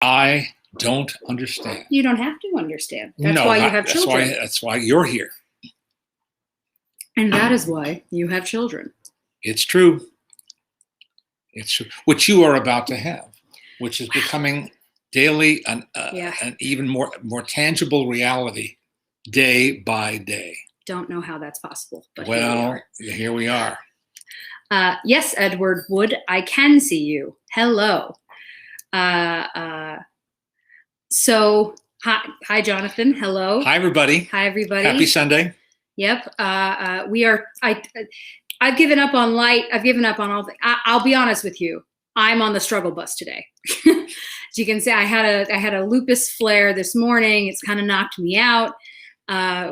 I don't understand. You don't have to understand. That's why you have children. That's why you're here. And that is why you have children. It's true. It's true. Which you are about to have, which is becoming daily an even more tangible reality, day by day. Don't know how that's possible, but here we are. Yes, Edward Wood, I can see you. Hello. So, hi, Jonathan. Hello. Hi, everybody. Hi, everybody. Happy Sunday. Yep. We are. I've given up on light. I've given up on all. I'll be honest with you. I'm on the struggle bus today. As you can see, I had a lupus flare this morning. It's kind of knocked me out.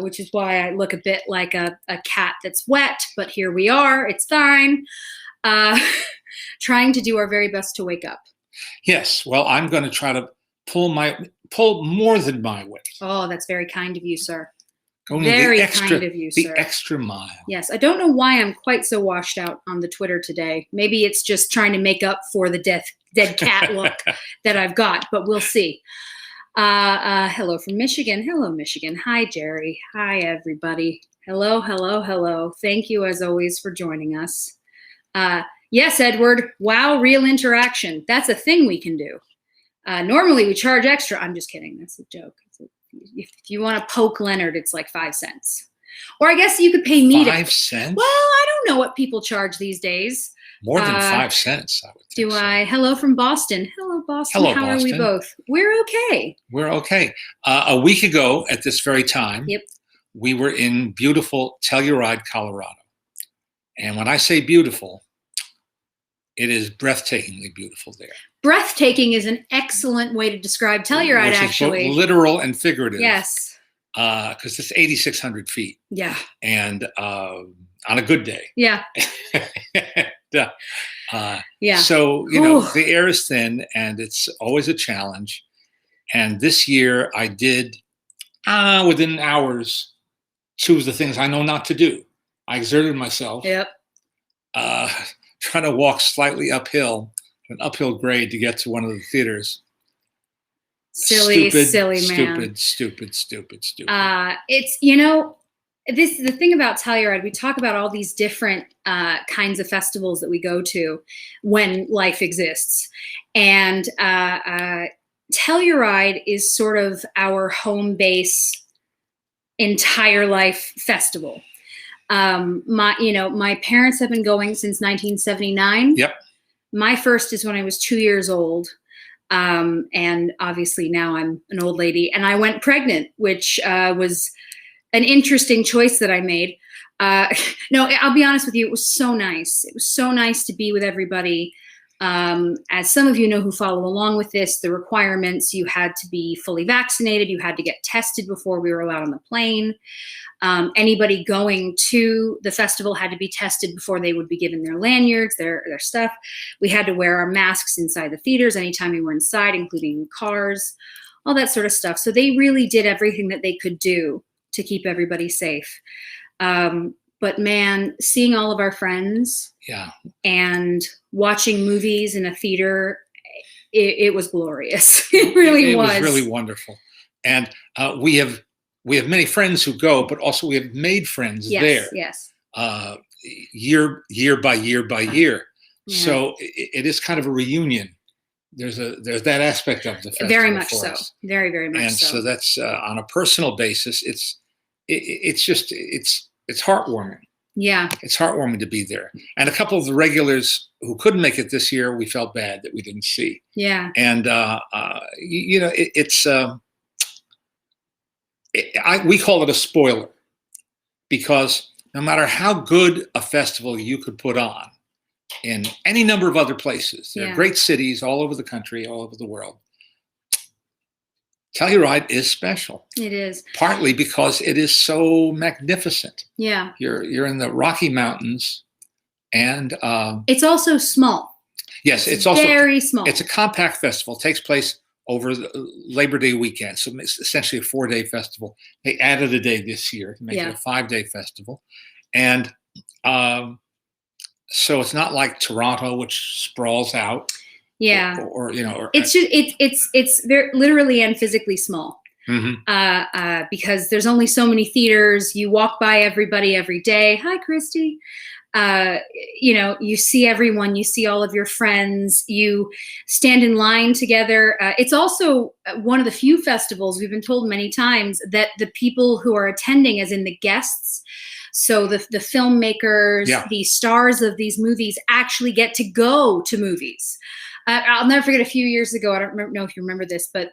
Which is why I look a bit like a cat that's wet, but here we are. It's fine. Trying to do our very best to wake up. Yes. Well, I'm going to try to pull more than my weight. Oh, that's very kind of you, sir. Going very kind of you, sir. The extra mile. Yes. I don't know why I'm quite so washed out on the Twitter today. Maybe it's just trying to make up for the dead cat look that I've got, but we'll see. Hello from Michigan. Hello, Michigan. Hi, Jerry. Hi, everybody. Hello, hello, hello. Thank you, as always, for joining us. Yes, Edward. Wow, real interaction. That's a thing we can do. Normally, we charge extra. I'm just kidding. That's a joke. If you want to poke Leonard, it's like 5 cents. Or I guess you could pay me 5 cents? Well, I don't know what people charge these days. More than 5 cents, I would think. Hello from Boston. Hello, Boston. Hello, How Boston. are we both? We're okay. We're okay. A week ago at this very time, yep, we were in beautiful Telluride, Colorado. And when I say beautiful, it is breathtakingly beautiful there. Breathtaking is an excellent way to describe Telluride, actually. Both literal and figurative. Yes. Because it's 8,600 feet. Yeah. And on a good day. Yeah. Yeah. So, the air is thin and it's always a challenge. And this year I did, within hours, choose the things I know not to do. I exerted myself. Yep. Trying to walk slightly uphill, an uphill grade to get to one of the theaters. Silly man. Stupid. It's, this is the thing about Telluride. We talk about all these different kinds of festivals that we go to when life exists. And Telluride is sort of our home base entire life festival. My parents have been going since 1979. Yep. My first is when I was 2 years old. And obviously now I'm an old lady and I went pregnant, which was an interesting choice that I made. No, I'll be honest with you. It was so nice. It was so nice to be with everybody. As some of you know who follow along with this, the requirements, you had to be fully vaccinated. You had to get tested before we were allowed on the plane. Anybody going to the festival had to be tested before they would be given their lanyards, their stuff. We had to wear our masks inside the theaters anytime we were inside, including cars, all that sort of stuff. So they really did everything that they could do to keep everybody safe. But man, seeing all of our friends and watching movies in a theater, it was glorious. It really was. It was really wonderful. And we have many friends who go, but also we have made friends there. Yes. Year by year by year. Yeah. So it is kind of a reunion. There's that aspect of the festival. Very much so. Very, very much so. And so that's on a personal basis. It's heartwarming. Yeah. It's heartwarming to be there. And a couple of the regulars who couldn't make it this year, we felt bad that we didn't see. Yeah. And we call it a spoiler because no matter how good a festival you could put on in any number of other places, there are great cities all over the country, all over the world. Telluride is special. It is. Partly because it is so magnificent. Yeah. You're in the Rocky Mountains and it's also small. Yes, it's also very small. It's a compact festival. It takes place over the Labor Day weekend. So it's essentially a 4-day festival. They added a day this year to make it a 5-day festival. And so it's not like Toronto, which sprawls out. Yeah. or It's just it's very literally and physically small. Mm-hmm. Because there's only so many theaters. You walk by everybody every day. Hi, Christy. You see everyone, you see all of your friends, you stand in line together. It's also one of the few festivals, we've been told many times, that the people who are attending, as in the guests, so the filmmakers, Yeah. the stars of these movies, actually get to go to movies. I'll never forget, a few years ago, I don't know if you remember this, but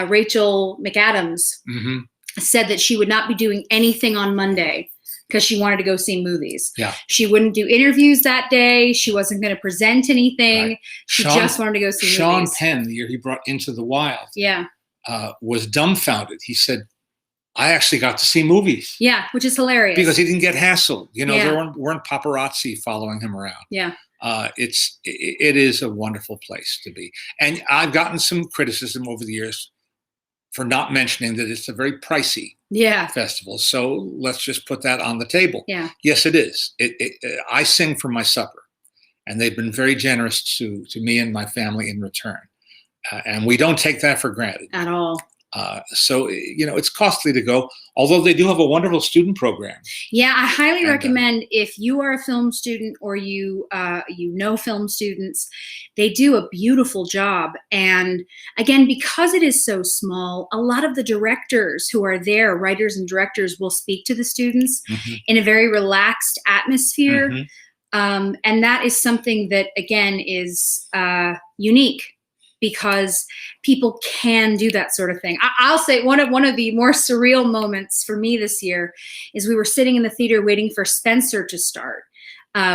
Rachel McAdams Mm-hmm. said that she would not be doing anything on Monday because she wanted to go see movies. Yeah. She wouldn't do interviews that day. She wasn't going to present anything. Right. She just wanted to go see Sean movies. Penn, the year he brought Into the Wild, Yeah. Was dumbfounded. He said, I actually got to see movies. Yeah, which is hilarious. Because he didn't get hassled. Yeah. There weren't paparazzi following him around. Yeah. It is a wonderful place to be. And I've gotten some criticism over the years for not mentioning that it's a very pricey festival. So let's just put that on the table. Yeah. Yes, it is. I sing for my supper, and they've been very generous to me and my family in return. And we don't take that for granted. At all. So it's costly to go, although they do have a wonderful student program. Yeah, I highly recommend, if you are a film student or you know film students, they do a beautiful job. And again, because it is so small, a lot of the directors who are there, writers and directors, will speak to the students in a very relaxed atmosphere. And that is something that, again, is unique, because people can do that sort of thing. I'll say one of the more surreal moments for me this year is we were sitting in the theater waiting for Spencer to start,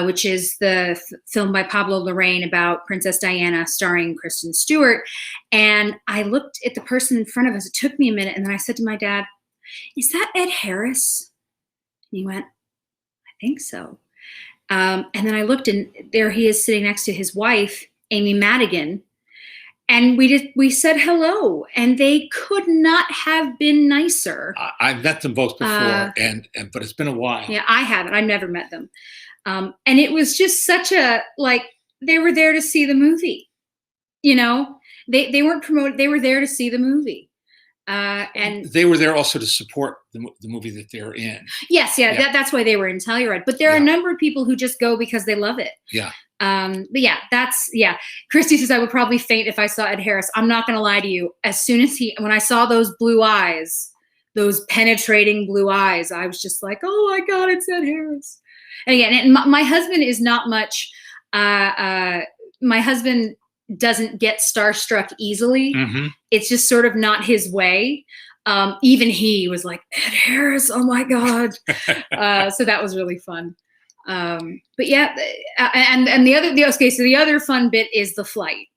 which is the film by Pablo Larraín about Princess Diana, starring Kristen Stewart. And I looked at the person in front of us. It took me a minute, and then I said to my dad, "Is that Ed Harris?" And he went, "I think so." And then I looked, and there he is sitting next to his wife, Amy Madigan. And we said hello, and they could not have been nicer. I've met them both before, but it's been a while. Yeah, I haven't. I've never met them. And it was just such a, they were there to see the movie. They weren't promoted. They were there to see the movie. And they were there also to support the movie that they're in. Yes, that's why they were in Telluride. But there are a number of people who just go because they love it. Yeah. But yeah, Christy says I would probably faint if I saw Ed Harris. I'm not going to lie to you. As soon as when I saw those blue eyes, those penetrating blue eyes, I was just like, oh my God, it's Ed Harris. And again, my husband is not much, my husband doesn't get starstruck easily. It's just sort of not his way. Even he was like, Ed Harris, oh my God. So that was really fun. But yeah, and the other fun bit is the flight.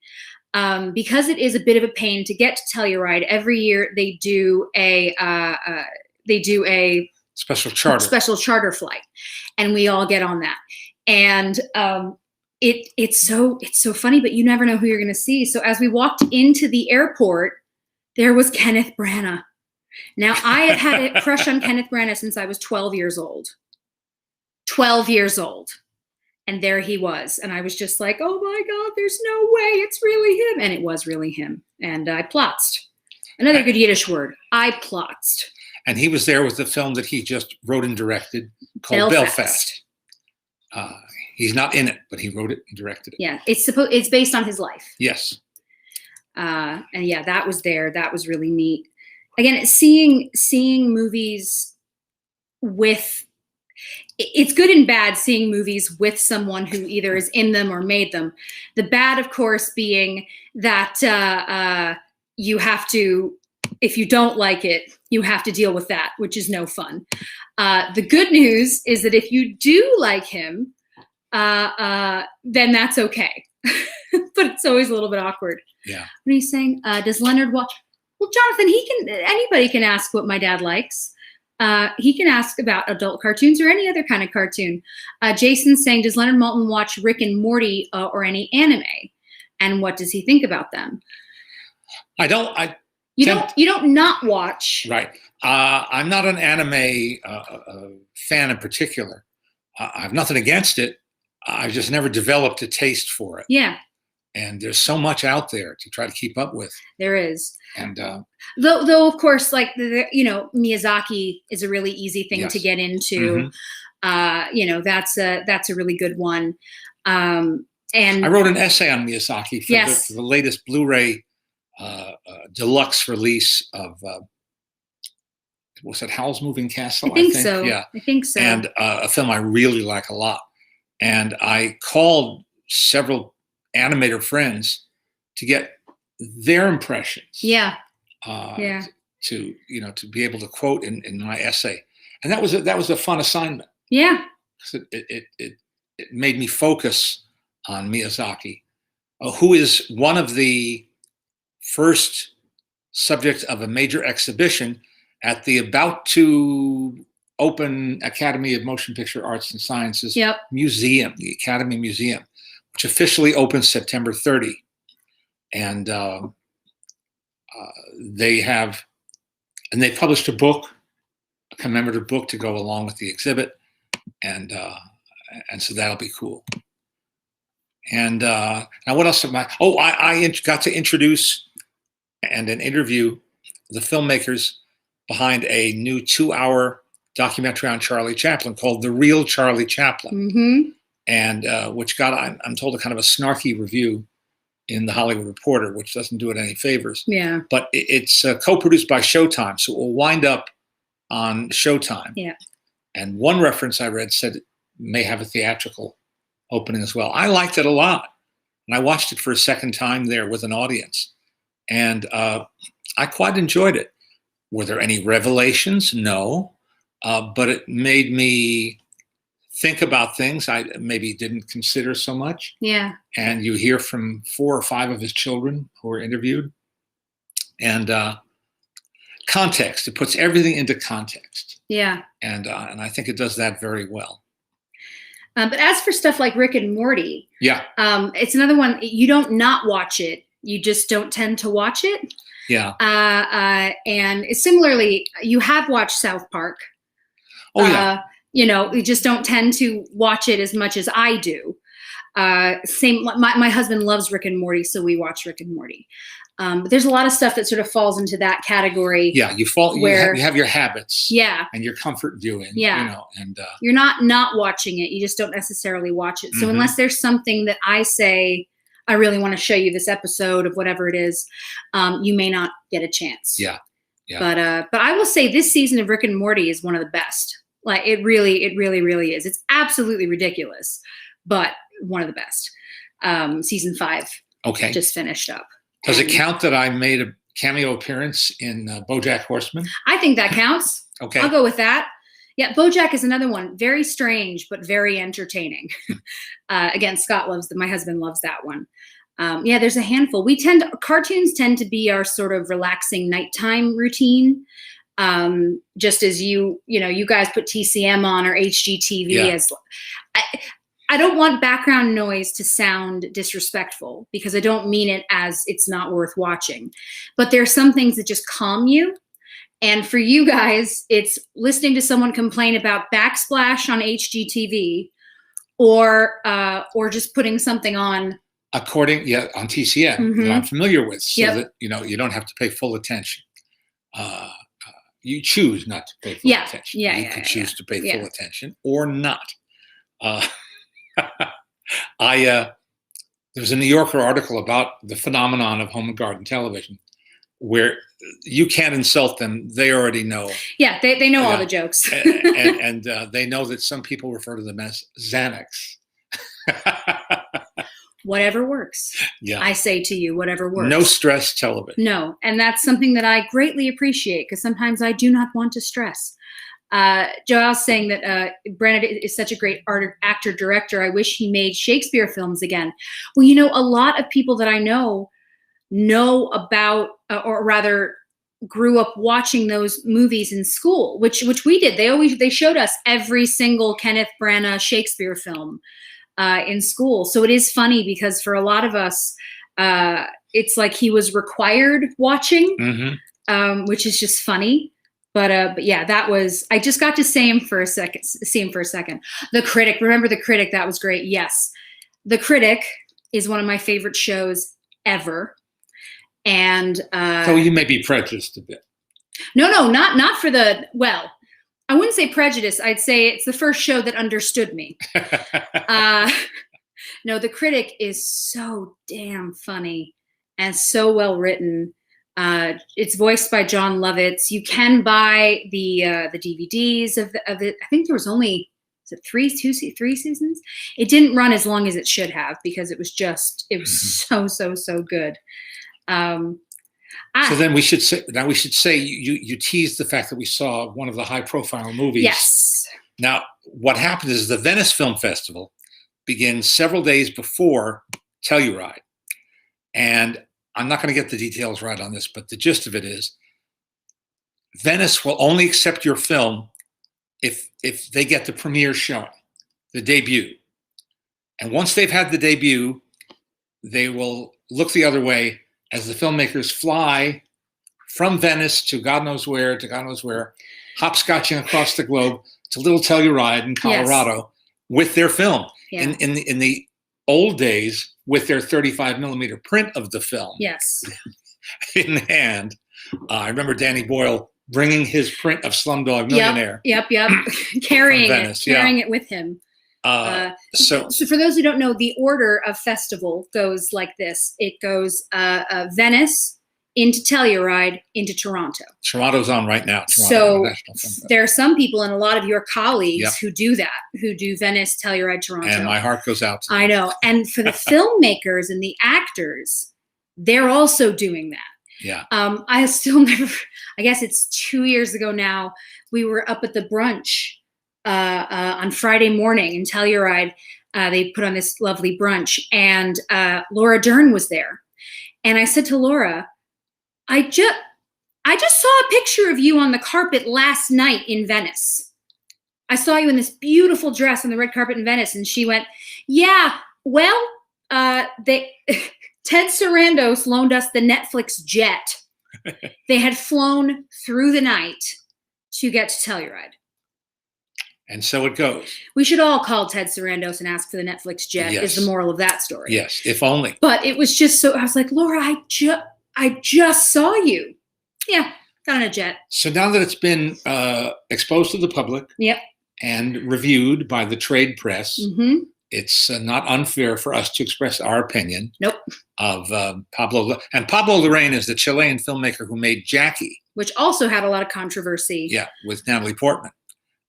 Because it is a bit of a pain to get to Telluride. Every year they do a special charter flight, and we all get on that. And it's so funny, but you never know who you're going to see. So as we walked into the airport, there was Kenneth Branagh. Now, I had had a crush on Kenneth Branagh since I was 12 years old. 12 years old. And there he was. And I was just like, oh my God, there's no way it's really him. And it was really him. And I plotzed. Another good Yiddish word. I plotzed. And he was there with the film that he just wrote and directed called Belfast. He's not in it, but he wrote it and directed it. Yeah, it's based on his life. Yes. And yeah, that was there. That was really neat. Again, seeing movies with, it's good and bad seeing movies with someone who either is in them or made them. The bad, of course, being that you have to, if you don't like it, you have to deal with that, which is no fun. The good news is that if you do like him, then that's okay. But it's always a little bit awkward. Yeah. What are you saying? Does Leonard watch? Well, Jonathan, anybody can ask what my dad likes. He can ask about adult cartoons or any other kind of cartoon. Jason's saying, does Leonard Maltin watch Rick and Morty or any anime? And what does he think about them? I don't. You don't not watch. Right. I'm not an anime fan in particular. I have nothing against it. I've just never developed a taste for it. Yeah. and there's so much out there to try to keep up with. There is. And though of course, like Miyazaki is a really easy thing yes. to get into. That's a really good one. And I wrote an essay on Miyazaki for yes. the latest Blu-ray deluxe release of was it Howl's Moving Castle? I think so. Yeah, I think so. And a film I really like a lot. And I called several animator friends to get their impressions. Yeah. To be able to quote in my essay, and that was a fun assignment. Yeah. It made me focus on Miyazaki, who is one of the first subjects of a major exhibition at the about to open Academy of Motion Picture Arts and Sciences Museum, the Academy Museum, which officially opens September 30. And they published a book, a commemorative book to go along with the exhibit. And so that'll be cool. And now what else am I? Oh, I got to introduce and interview the filmmakers behind a new 2-hour documentary on Charlie Chaplin called The Real Charlie Chaplin, and which got, I'm told, a kind of a snarky review in The Hollywood Reporter, which doesn't do it any favors. Yeah. But it's co-produced by Showtime, so it will wind up on Showtime. Yeah. And one reference I read said it may have a theatrical opening as well. I liked it a lot, and I watched it for a second time there with an audience, and I quite enjoyed it. Were there any revelations? No, but it made me think about things I maybe didn't consider so much. Yeah. And you hear from 4 or 5 of his children who were interviewed, and context. It puts everything into context. Yeah. And I think it does that very well. But as for stuff like Rick and Morty, yeah, it's another one. You don't not watch it. You just don't tend to watch it. Yeah. And similarly, you have watched South Park. Oh, yeah. You just don't tend to watch it as much as I do. Same. My husband loves Rick and Morty, so we watch Rick and Morty. But there's a lot of stuff that sort of falls into that category. Yeah, you have your habits. Yeah. And your comfort viewing. Yeah. And you're not watching it. You just don't necessarily watch it. So unless there's something that I say, I really want to show you this episode of whatever it is, you may not get a chance. Yeah. Yeah. But I will say this season of Rick and Morty is one of the best. Like it really is. It's absolutely ridiculous, but one of the best. Season 5. Okay. Just finished up. Does it count that I made a cameo appearance in BoJack Horseman? I think that counts. Okay. I'll go with that. Yeah, BoJack is another one. Very strange, but very entertaining. Again, my husband loves that one. Yeah, there's a handful. Cartoons tend to be our sort of relaxing nighttime routine. Just as you guys put TCM on or HGTV as, I don't want background noise to sound disrespectful because I don't mean it as it's not worth watching, but there's some things that just calm you. And for you guys, it's listening to someone complain about backsplash on HGTV or just putting something on. On TCM that I'm familiar with, so that you don't have to pay full attention. You choose not to pay full attention. You can choose to pay full attention or not. There was a New Yorker article about the phenomenon of home and garden television, where you can't insult them; they already know. Yeah, they know all the jokes, and they know that some people refer to them as Xanax. Whatever works. Yeah. I say to you, whatever works. No stress television. No. And that's something that I greatly appreciate because sometimes I do not want to stress. Joel's saying that Brandon is such a great actor, director. I wish he made Shakespeare films again. Well, a lot of people that I know about, or rather grew up watching those movies in school, which we did. They showed us every single Kenneth Branagh Shakespeare film in school. So it is funny because for a lot of us, it's like he was required watching, which is just funny. But yeah, that was, I just got to see him for a second. The Critic, remember The Critic? That was great. Yes. The Critic, is one of my favorite shows ever. And so you may be prejudiced a bit. No, not for the, well, I wouldn't say prejudice. I'd say it's the first show that understood me. No, The Critic is so damn funny and so well written. It's voiced by John Lovitz. You can buy the DVDs of it. I think there was only, is it three seasons? It didn't run as long as it should have because it was so good. So then we should say you teased the fact that we saw one of the high profile movies. Yes. Now, what happens is the Venice Film Festival begins several days before Telluride. And I'm not going to get the details right on this, but the gist of it is Venice will only accept your film if they get the premiere showing, the debut. And once they've had the debut, they will look the other way as the filmmakers fly from Venice to God knows where, hopscotching across the globe to Little Telluride in Colorado with their film. Yeah. In the old days, with their 35 millimeter print of the film. Yes. In hand. I remember Danny Boyle bringing his print of Slumdog Millionaire. Yep. Carrying it with him. So for those who don't know, the order of festival goes like this. It goes Venice, into Telluride, into Toronto. Toronto's on right now. So there are some people and a lot of your colleagues who do that, who do Venice, Telluride, Toronto. And my heart goes out to them. I know. And for the filmmakers and the actors, they're also doing that. Yeah. I still never, I guess it's 2 years ago now, we were up at the brunch on Friday morning in Telluride. They put on this lovely brunch and Laura Dern was there. And I said to Laura, I just saw a picture of you on the carpet last night in Venice. I saw you in this beautiful dress on the red carpet in Venice. And she went, yeah, well, Ted Sarandos loaned us the Netflix jet. They had flown through the night to get to Telluride. And so it goes. We should all call Ted Sarandos and ask for the Netflix jet, is the moral of that story. Yes, if only. But it was just so, I was like, Laura, I just saw you. Yeah, got on a jet. So now that it's been exposed to the public and reviewed by the trade press, it's not unfair for us to express our opinion of Pablo. And Pablo Larraín is the Chilean filmmaker who made Jackie. Which also had a lot of controversy. Yeah, with Natalie Portman.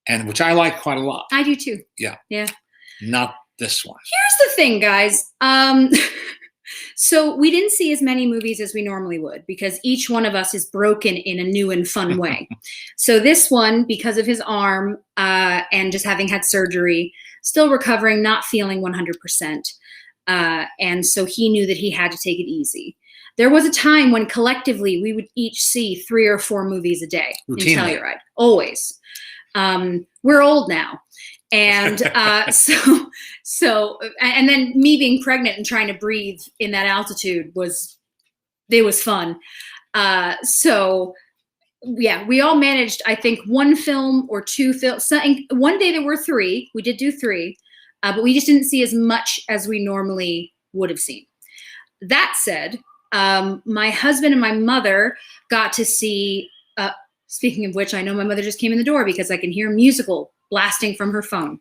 And which I like quite a lot. I do too. Yeah. Yeah. Not this one. Here's the thing, guys. So we didn't see as many movies as we normally would because each one of us is broken in a new and fun way. So this one, because of his arm and just having had surgery, still recovering, not feeling 100%. And so he knew that he had to take it easy. There was a time when collectively we would each see 3 or 4 movies a day in Telluride. Always. We're old now. And so and then me being pregnant and trying to breathe in that altitude was fun. So yeah, we all managed, I think, 1 film or 2 films. One day there were 3. We did do 3, but we just didn't see as much as we normally would have seen. That said, my husband and my mother got to see, speaking of which, I know my mother just came in the door because I can hear musical blasting from her phone.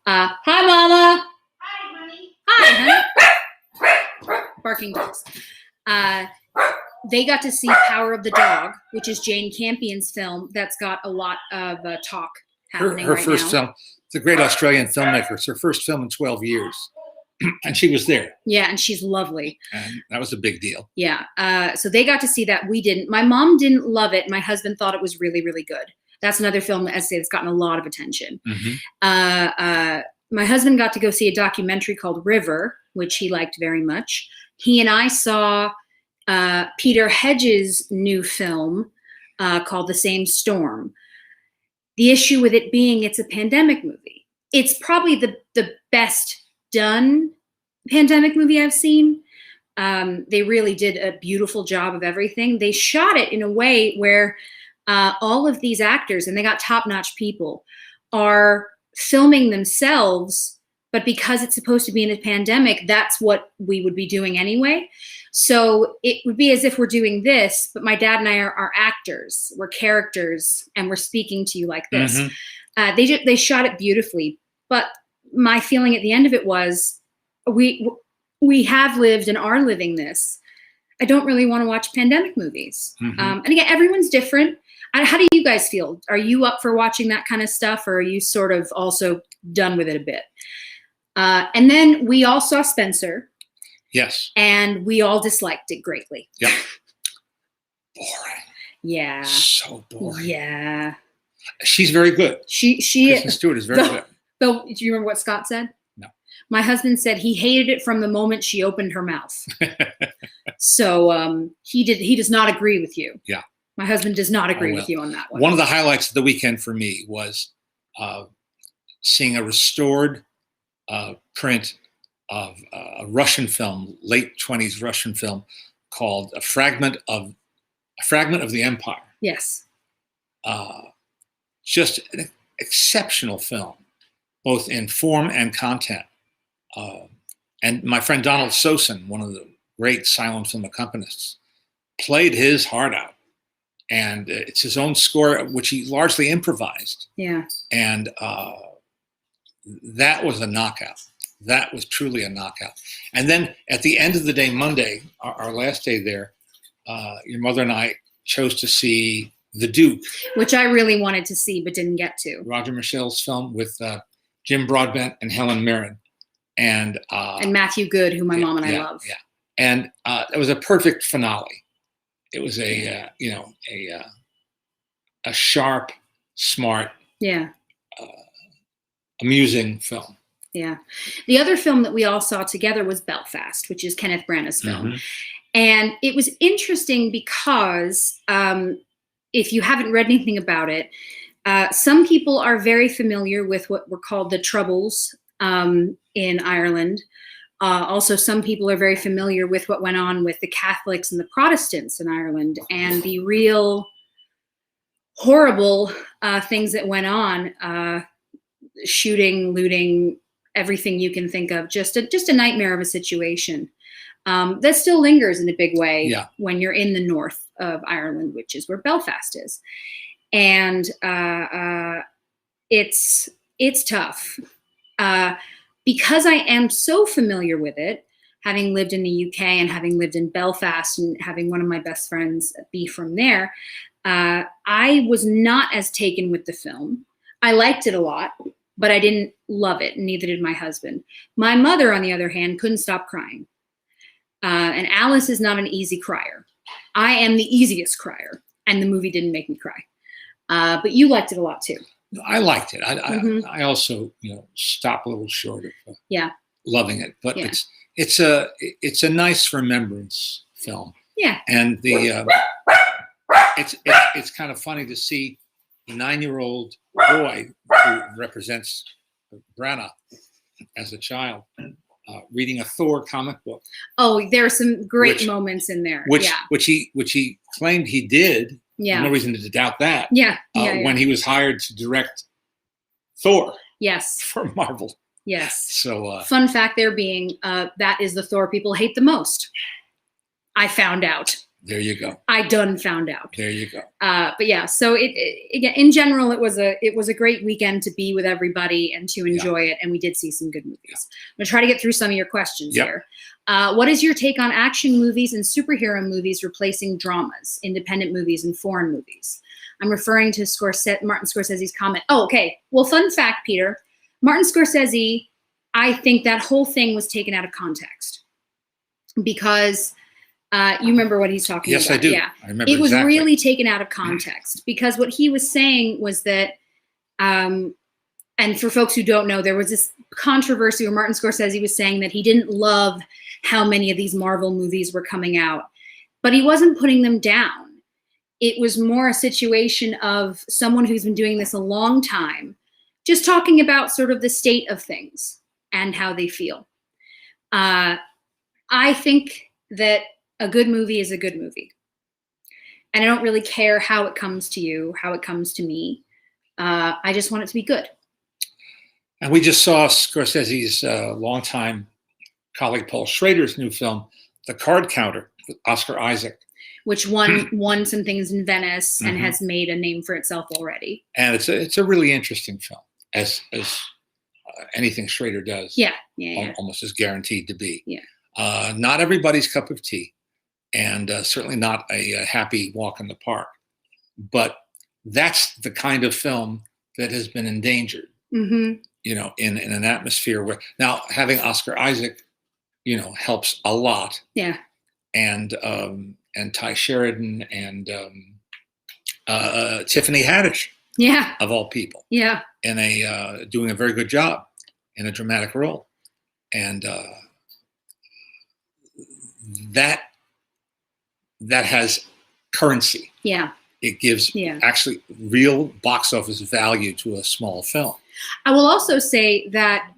Hi, Mama. Hi, honey. Hi, honey. Barking dogs. They got to see Power of the Dog, which is Jane Campion's film that's got a lot of talk happening her right first now. film. It's a great Australian filmmaker. It's her first film in 12 years. And she was there. Yeah, and she's lovely. And that was a big deal. Yeah. So they got to see that. We didn't. My mom didn't love it. My husband thought it was really, really good. That's another film that I say that's gotten a lot of attention. My husband got to go see a documentary called River, which he liked very much. He and I saw Peter Hedges' new film called The Same Storm. The issue with it being it's a pandemic movie. It's probably the best done pandemic movie I've seen. They really did a beautiful job of everything. They shot it in a way where all of these actors, and they got top-notch people, are filming themselves but because it's supposed to be in a pandemic, that's what we would be doing anyway. So it would be as if we're doing this, but my dad and I are actors, we're characters, and we're speaking to you like this. Mm-hmm. They shot it beautifully, but my feeling at the end of it was, we have lived and are living this. I don't really want to watch pandemic movies. Mm-hmm. And again, everyone's different. How do you guys feel? Are you up for watching that kind of stuff, or are you sort of also done with it a bit? And then we all saw Spencer. Yes. And we all disliked it greatly. Yep. Boring. Yeah. So boring. Yeah. She's very good. Kristen Stewart is very good. Though, do you remember what Scott said? No. My husband said he hated it from the moment she opened her mouth. So he does not agree with you. Yeah. My husband does not agree with you on that one. One of the highlights of the weekend for me was seeing a restored print of a Russian film, late 20s Russian film, called A Fragment of the Empire. Yes. Just an exceptional film, both in form and content. And my friend Donald Sosin, one of the great silent film accompanists, played his heart out. And it's his own score, which he largely improvised. Yeah. And that was a knockout. That was truly a knockout. And then at the end of the day, Monday, our last day there, your mother and I chose to see The Duke, which I really wanted to see but didn't get to. Roger Michel's film with Jim Broadbent and Helen Mirren, and Matthew Good, who my mom and I love. Yeah, and it was a perfect finale. It was a sharp, smart, amusing film. Yeah. The other film that we all saw together was Belfast, which is Kenneth Branagh's film. Mm-hmm. And it was interesting because if you haven't read anything about it, some people are very familiar with what were called the Troubles in Ireland. Also, some people are very familiar with what went on with the Catholics and the Protestants in Ireland and the real horrible things that went on, shooting, looting, everything you can think of, just a nightmare of a situation that still lingers in a big way when you're in the north of Ireland, which is where Belfast is. And it's tough. Because I am so familiar with it, having lived in the UK and having lived in Belfast and having one of my best friends be from there, I was not as taken with the film. I liked it a lot, but I didn't love it, and neither did my husband. My mother, on the other hand, couldn't stop crying. And Alice is not an easy crier. I am the easiest crier, and the movie didn't make me cry. But you liked it a lot too. I liked it. I also, stop a little short of loving it, but it's a nice remembrance film. Yeah. And it's kind of funny to see the 9-year-old boy who represents Branagh as a child reading a Thor comic book. Oh, there are some great moments in there. Which he claimed he did. Yeah. No reason to doubt that. When he was hired to direct Thor. Yes. For Marvel. Yes. So fun fact there being that is the Thor people hate the most. I found out. There you go. I done found out. There you go. But yeah, so it in general it was a great weekend to be with everybody and to enjoy it, and we did see some good movies. I'm gonna try to get through some of your questions here. What is your take on action movies and superhero movies replacing dramas, independent movies, and foreign movies? I'm referring to Martin Scorsese's comment. Oh, okay. Well, fun fact, Peter. Martin Scorsese, I think that whole thing was taken out of context because you remember what he's talking about. Yes, I do. Yeah. I remember it was exactly. really taken out of context because what he was saying was that, and for folks who don't know, there was this controversy where Martin Scorsese was saying that he didn't love how many of these Marvel movies were coming out, but he wasn't putting them down. It was more a situation of someone who's been doing this a long time, just talking about sort of the state of things and how they feel. I think that a good movie is a good movie. And I don't really care how it comes to you, how it comes to me. I just want it to be good. And we just saw Scorsese's longtime colleague Paul Schrader's new film, The Card Counter, with Oscar Isaac. Which won some things in Venice and has made a name for itself already. And it's a really interesting film, as anything Schrader does. Yeah. Almost is guaranteed to be. Yeah. Not everybody's cup of tea, and certainly not a happy walk in the park. But that's the kind of film that has been endangered. In an atmosphere where now having Oscar Isaac, helps a lot. Yeah. And Ty Sheridan and Tiffany Haddish. Yeah. Of all people. Yeah. And doing a very good job in a dramatic role. And that has currency. Yeah. It gives actually real box office value to a small film. I will also say that,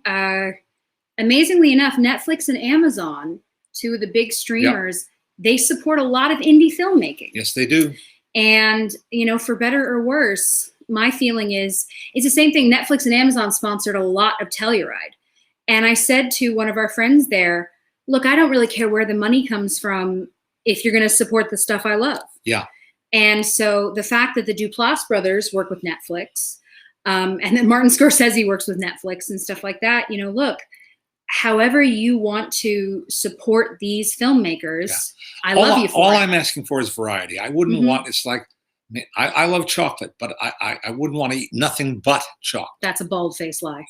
amazingly enough, Netflix and Amazon, two of the big streamers, they support a lot of indie filmmaking. Yes, they do. And, for better or worse, my feeling is it's the same thing. Netflix and Amazon sponsored a lot of Telluride. And I said to one of our friends there, look, I don't really care where the money comes from if you're going to support the stuff I love. Yeah. And so the fact that the Duplass brothers work with Netflix, and then Martin Scorsese works with Netflix and stuff like that, look, however you want to support these filmmakers, I love you for all it. I'm asking for is variety. I wouldn't want, it's like, I love chocolate, but I wouldn't want to eat nothing but chocolate. That's a bald-faced lie.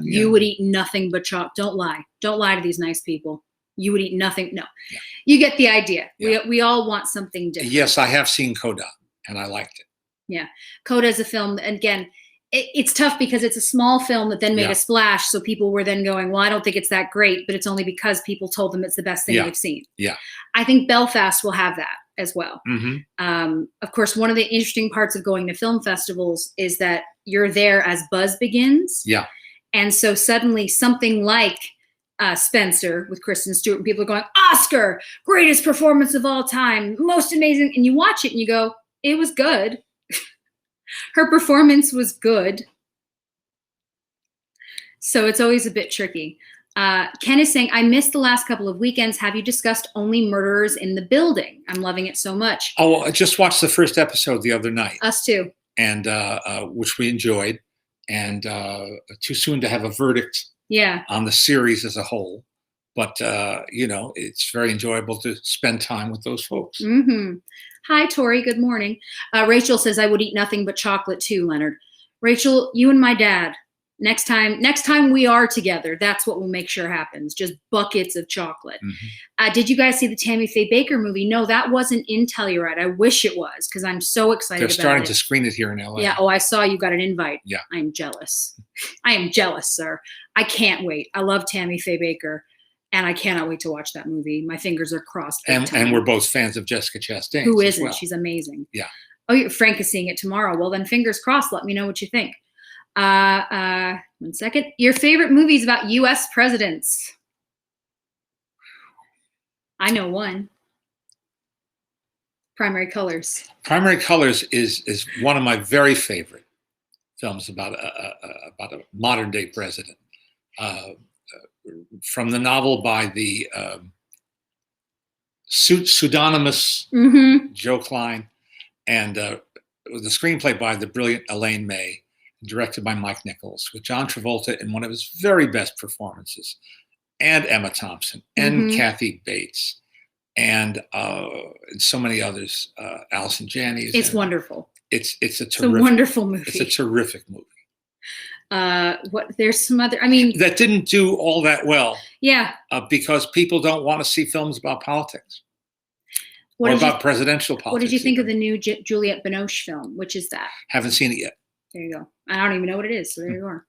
You would eat nothing but chocolate. Don't lie. Don't lie to these nice people. You would eat nothing. No. Yeah. You get the idea. Yeah. We all want something different. Yes, I have seen Coda, and I liked it. Yeah. Coda is a film, and again, it's tough because it's a small film that then made a splash, so people were then going, well, I don't think it's that great, but it's only because people told them it's the best thing they've seen. Yeah. I think Belfast will have that as well. Of course, one of the interesting parts of going to film festivals is that you're there as buzz begins. Yeah. And so suddenly something like Spencer with Kristen Stewart, and people are going, Oscar, greatest performance of all time, most amazing. And you watch it and you go, it was good. Her performance was good. So it's always a bit tricky. Ken is saying, I missed the last couple of weekends. Have you discussed Only Murderers in the Building? I'm loving it so much. Oh, I just watched the first episode the other night. Us too. And which we enjoyed. And too soon to have a verdict on the series as a whole. But, it's very enjoyable to spend time with those folks. Hi, Tori. Good morning. Rachel says, I would eat nothing but chocolate too, Leonard. Rachel, you and my dad, next time we are together, that's what we'll make sure happens. Just buckets of chocolate. Did you guys see the Tammy Faye Baker movie? No, that wasn't in Telluride. I wish it was, because I'm so excited about it. They're starting to screen it here in LA. Yeah. Oh, I saw you got an invite. Yeah. I am jealous. I am jealous, sir. I can't wait. I love Tammy Faye Baker. And I cannot wait to watch that movie. My fingers are crossed. And we're both fans of Jessica Chastain. Who isn't? Well. She's amazing. Yeah. Oh, Frank is seeing it tomorrow. Well, then fingers crossed. Let me know what you think. 1 second. Your favorite movies about U.S. presidents? I know one. Primary Colors. Primary Colors is one of my very favorite films about a modern day president. From the novel by the pseudonymous Joe Klein, and the screenplay by the brilliant Elaine May, directed by Mike Nichols, with John Travolta in one of his very best performances, and Emma Thompson, and Kathy Bates, and so many others. Allison Janney. It's wonderful. It's a wonderful movie. It's a terrific movie. There's some other, that didn't do all that well. Yeah. Because people don't want to see films about politics or about presidential politics. What did you think of the new Juliette Binoche film? Which is that? Haven't seen it yet. There you go. I don't even know what it is. So there you are.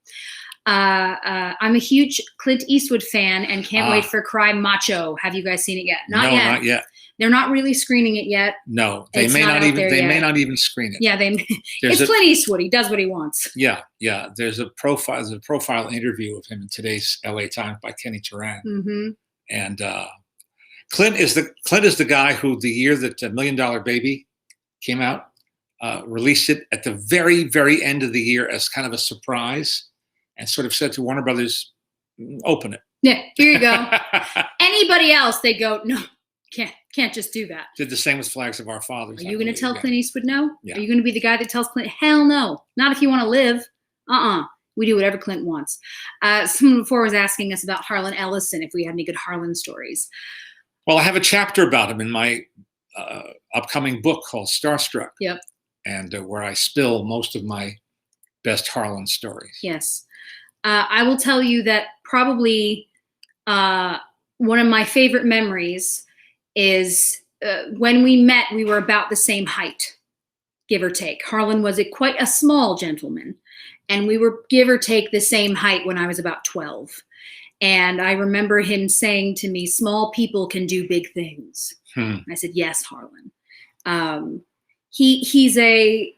I'm a huge Clint Eastwood fan and can't wait for Cry Macho. Have you guys seen it yet? No, not yet. They're not really screening it yet. No, they may not even screen it. Yeah, it's Clint Eastwood. He does what he wants. Yeah. There's a profile interview of him in today's LA Times by Kenny Turan. And Clint is the guy who, the year that $1 Million Baby came out, released it at the very, very end of the year as kind of a surprise. and sort of said to Warner Brothers, open it. Yeah, here you go. Anybody else, they go, no, can't just do that. Did the same with Flags of Our Fathers. Are you going to tell Clint Eastwood no? Yeah. Are you going to be the guy that tells Clint, hell no, not if you want to live. We do whatever Clint wants. Someone before was asking us about Harlan Ellison, if we had any good Harlan stories. Well, I have a chapter about him in my upcoming book called Starstruck. Yep. And where I spill most of my best Harlan stories. Yes. I will tell you that probably one of my favorite memories is when we met, we were about the same height, give or take. Harlan was quite a small gentleman, and we were, give or take, the same height when I was about 12. And I remember him saying to me, small people can do big things. I said, yes, Harlan. He's a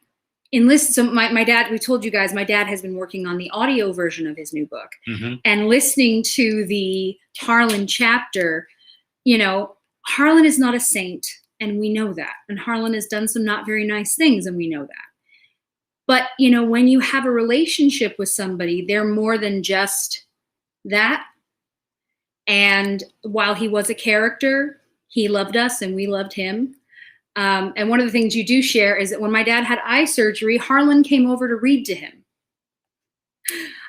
enlisted. So my dad, we told you guys, my dad has been working on the audio version of his new book. And listening to the Harlan chapter, you know, Harlan is not a saint, and we know that. And Harlan has done some not very nice things, and we know that. But, you know, when you have a relationship with somebody, they're more than just that. And while he was a character, he loved us and we loved him. And one of the things you do share is that when my dad had eye surgery, Harlan came over to read to him.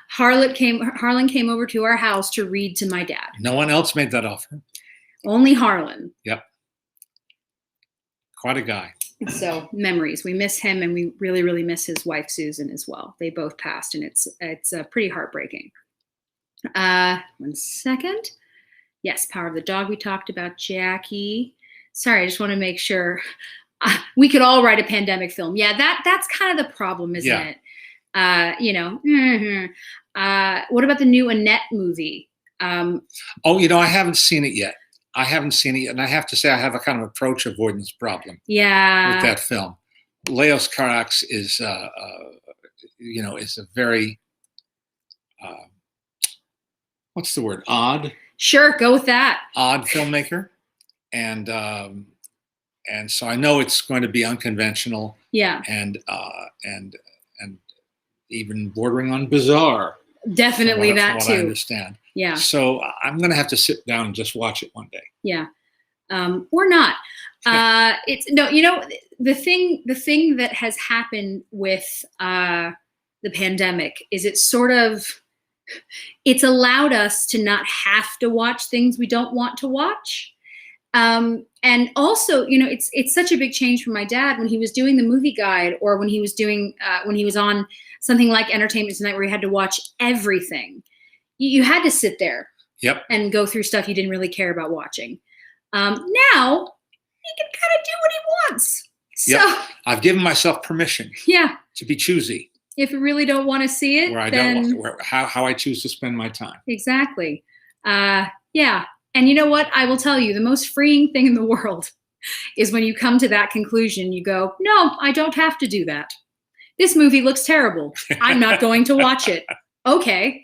Harlan came over to our house to read to my dad. No one else made that offer. Only Harlan. Yep. Quite a guy. So memories. We miss him, and we really, really miss his wife, Susan, as well. They both passed, and it's pretty heartbreaking. 1 second. Yes, Power of the Dog we talked about, Jackie. Sorry, I just want to make sure. We could all write a pandemic film. Yeah, that's kind of the problem, isn't it? You know. What about the new Annette movie? Oh, you know, I haven't seen it yet. And I have to say I have a kind of approach avoidance problem. Yeah. With that film. Leos Carax is, you know, is a very, what's the word? Odd. Sure, go with that. Odd filmmaker. And so I know it's going to be unconventional. Yeah. And even bordering on bizarre. Definitely that too. I understand. Yeah. So I'm going to have to sit down and just watch it one day. Yeah. Or not. It's no, you know, the thing that has happened with the pandemic is it's allowed us to not have to watch things we don't want to watch. And also, you know, it's such a big change for my dad when he was doing the movie guide, or when he was doing when he was on something like Entertainment Tonight, where he had to watch everything. You had to sit there. Yep. And go through stuff you didn't really care about watching. Now he can kind of do what he wants. So yep. I've given myself permission. Yeah. To be choosy. If you really don't want to see it, how I choose to spend my time. Exactly. Yeah. And you know what? I will tell you, the most freeing thing in the world is when you come to that conclusion. You go, no, I don't have to do that. This movie looks terrible. I'm not going to watch it. Okay.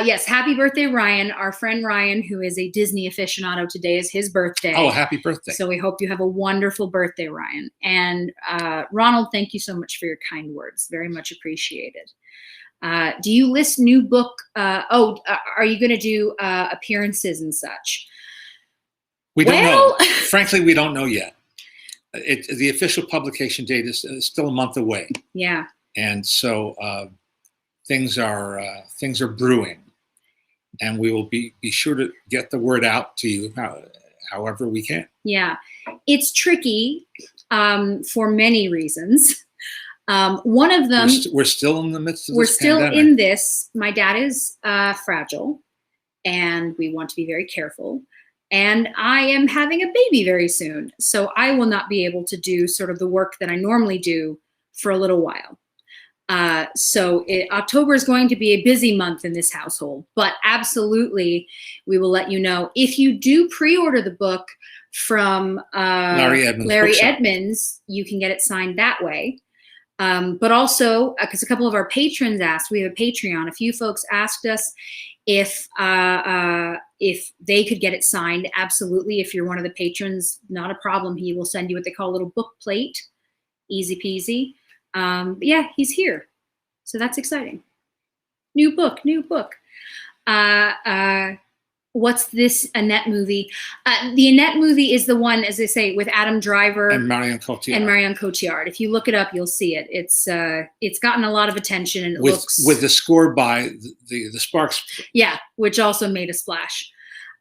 Yes, happy birthday, Ryan. Our friend Ryan, who is a Disney aficionado, today is his birthday. Oh, happy birthday. So we hope you have a wonderful birthday, Ryan. And Ronald, thank you so much for your kind words. Very much appreciated. Do you list new book? Are you going to do appearances and such? We don't know. Frankly, we don't know yet. The official publication date is still a month away. Yeah. And so things are brewing, and we will be sure to get the word out to you however we can. Yeah, it's tricky for many reasons. One of them, we're still in the midst of this. We're still in this. My dad is fragile, and we want to be very careful. And I am having a baby very soon, so I will not be able to do sort of the work that I normally do for a little while. October is going to be a busy month in this household, but absolutely we will let you know. If you do pre-order the book from Larry Edmonds, you can get it signed that way. But also, because a couple of our patrons asked, we have a Patreon. A few folks asked us if they could get it signed. Absolutely. If you're one of the patrons, not a problem. He will send you what they call a little book plate. Easy peasy. But yeah, he's here. So that's exciting. New book. What's this Annette movie? The Annette movie is the one, as I say, with Adam Driver and Marion Cotillard. If you look it up, you'll see it. It's gotten a lot of attention, and it looks with the score by the Sparks. Yeah, which also made a splash.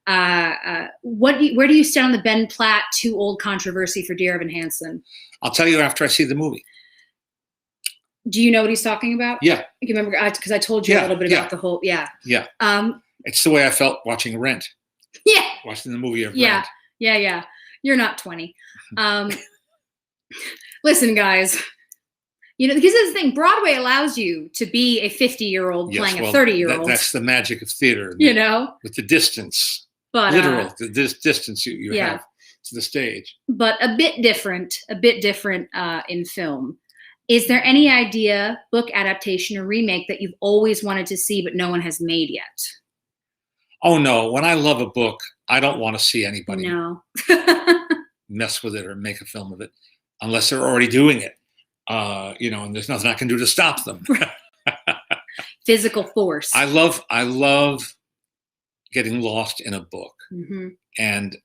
Where do you stand on the Ben Platt too old controversy for Dear Evan Hansen? I'll tell you after I see the movie. Do you know what he's talking about? Yeah, you remember because I told you a little bit about the whole. Yeah. It's the way I felt watching Rent. Yeah. Watching the movie of Rent. Rent. Yeah. You're not 20. Listen, guys. Because that's the thing. Broadway allows you to be a 50-year-old playing a 30-year-old. That's the magic of theater. With the distance. But literal, the distance you have to the stage. But a bit different in film. Is there any idea, book adaptation or remake that you've always wanted to see but no one has made yet? Oh no! When I love a book, I don't want to see anybody mess with it or make a film of it, unless they're already doing it. And there's nothing I can do to stop them. Physical force. I love getting lost in a book, and